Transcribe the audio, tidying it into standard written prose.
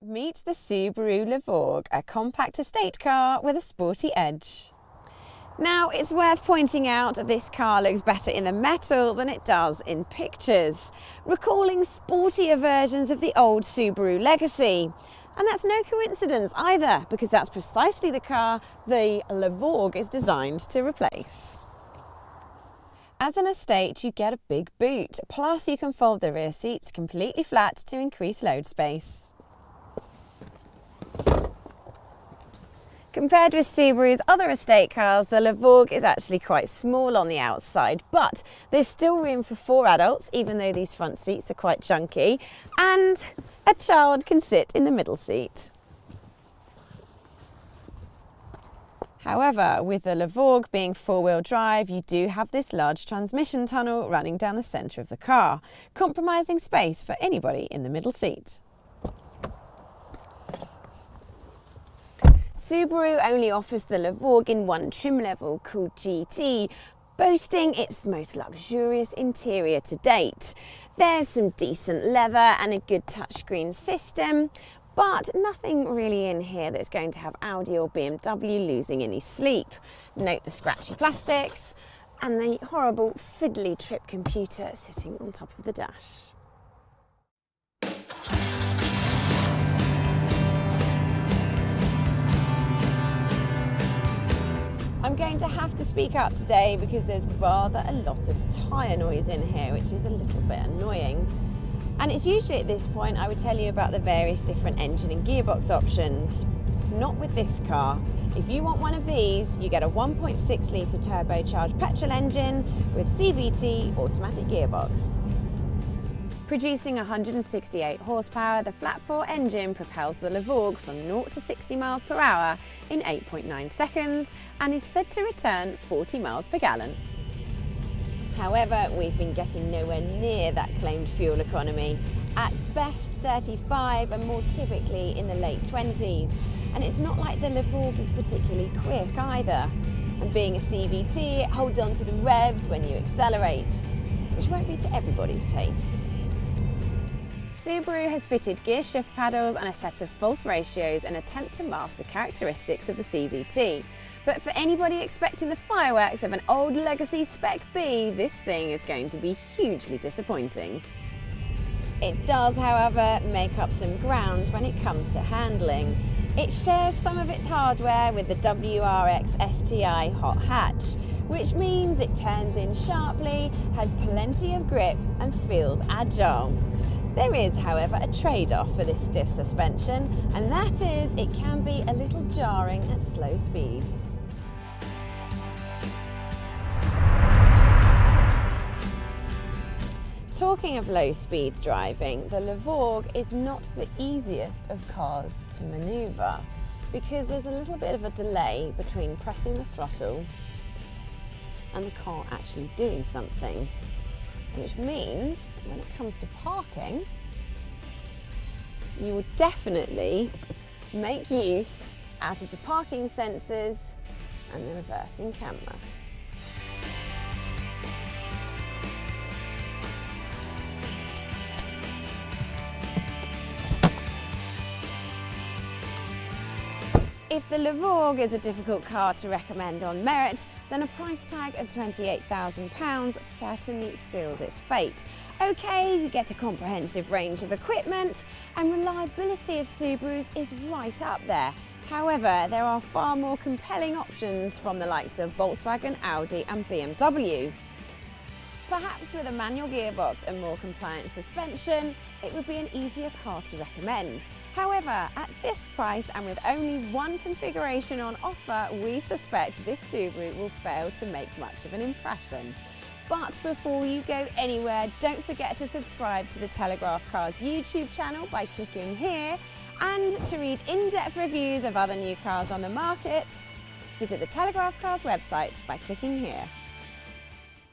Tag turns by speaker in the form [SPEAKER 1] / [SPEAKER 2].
[SPEAKER 1] Meet the Subaru Levorg, a compact estate car with a sporty edge. Now, it's worth pointing out that this car looks better in the metal than it does in pictures, recalling sportier versions of the old Subaru legacy. And that's no coincidence either, because that's precisely the car the Levorg is designed to replace. As an estate, you get a big boot, plus you can fold the rear seats completely flat to increase load space. Compared with Subaru's other estate cars, the Levorg is actually quite small on the outside, but there's still room for 4 adults, even though these front seats are quite chunky, and a child can sit in the middle seat. However, with the Levorg being 4-wheel drive, you do have this large transmission tunnel running down the centre of the car, compromising space for anybody in the middle seat. Subaru only offers the Levorg in one trim level called GT, boasting its most luxurious interior to date. There's some decent leather and a good touchscreen system, but nothing really in here that's going to have Audi or BMW losing any sleep. Note the scratchy plastics and the horrible fiddly trip computer sitting on top of the dash. I'm going to have to speak up today because there's rather a lot of tyre noise in here, which is a little bit annoying. And it's usually at this point I would tell you about the various different engine and gearbox options. Not with this car. If you want one of these, you get a 1.6 litre turbocharged petrol engine with CVT automatic gearbox. Producing 168 horsepower, the flat-4 engine propels the Levorg from 0 to 60 miles per hour in 8.9 seconds and is said to return 40 miles per gallon. However, we've been getting nowhere near that claimed fuel economy. At best 35 and more typically in the late 20s. And it's not like the Levorg is particularly quick either. And being a CVT, it holds on to the revs when you accelerate, which won't be to everybody's taste. Subaru has fitted gear shift paddles and a set of false ratios in an attempt to mask the characteristics of the CVT. But for anybody expecting the fireworks of an old legacy Spec B, this thing is going to be hugely disappointing. It does, however, make up some ground when it comes to handling. It shares some of its hardware with the WRX STI hot hatch, which means it turns in sharply, has plenty of grip and feels agile. There is, however, a trade-off for this stiff suspension, and that is it can be a little jarring at slow speeds. Talking of low-speed driving, the Levorg is not the easiest of cars to manoeuvre because there's a little bit of a delay between pressing the throttle and the car actually doing something. Which means when it comes to parking, you will definitely make use out of the parking sensors and the reversing camera. If the Levorg is a difficult car to recommend on merit, then a price tag of £28,000 certainly seals its fate. Okay, you get a comprehensive range of equipment, and reliability of Subarus is right up there. However, there are far more compelling options from the likes of Volkswagen, Audi and BMW. Perhaps with a manual gearbox and more compliant suspension, it would be an easier car to recommend. However, at this price and with only one configuration on offer, we suspect this Subaru will fail to make much of an impression. But before you go anywhere, don't forget to subscribe to the Telegraph Cars YouTube channel by clicking here, and to read in-depth reviews of other new cars on the market, visit the Telegraph Cars website by clicking here.